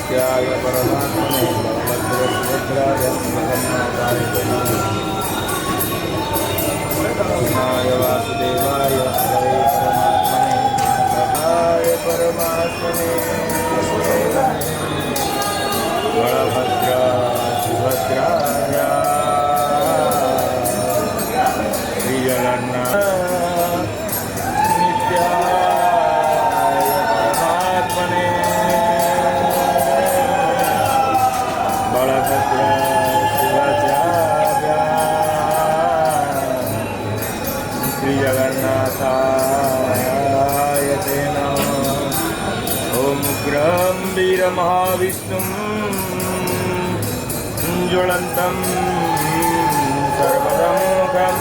नित्याय परमात्मने बलभद्रसुभद्राय जगन्नाथाय कृष्णाय वासुदेवाय हरे परमात्मने नाथाय परमात्मने बलभद्र सुभद्राय श्री जगन्नाथ जगन्नाथाय ते नमः। ॐ उग्रं वीरमहाविष्णुं ज्वलन्तं सर्वतोमुखं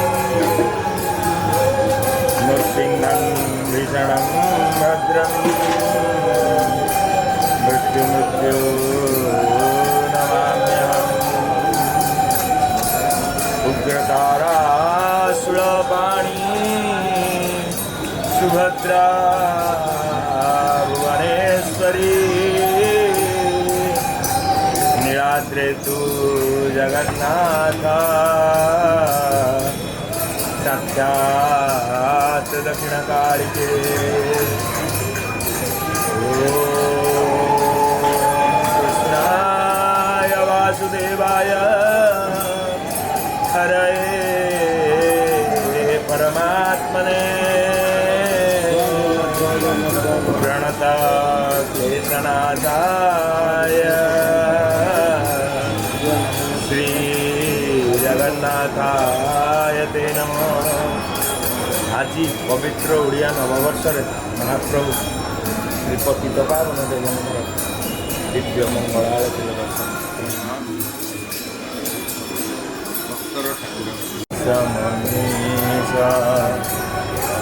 नृसिंहं भीषणं भद्रं मृत्युमृत्यो नमाम्यहम्। उग्रतारासुरपाणि सुभद्रा भुवनेश्वरी निराद्रे तु जगन्नाथ साक्षात् दक्षिणकालिके। ॐ कृष्णाय वासुदेवाय हरये परमात्मने प्रणता क्लेशनाथाय श्री जगन्नाथाय ते नमः। आज पवित्र ओडिया नववर्ष महाप्रभु श्रीपतित पावन देवଙ୍କର दिव्य मंगल आरती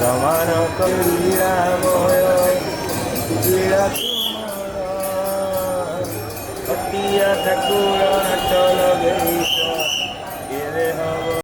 समान करिरामय पीड़ा तुमर पटिया ठाकुर नाच लगे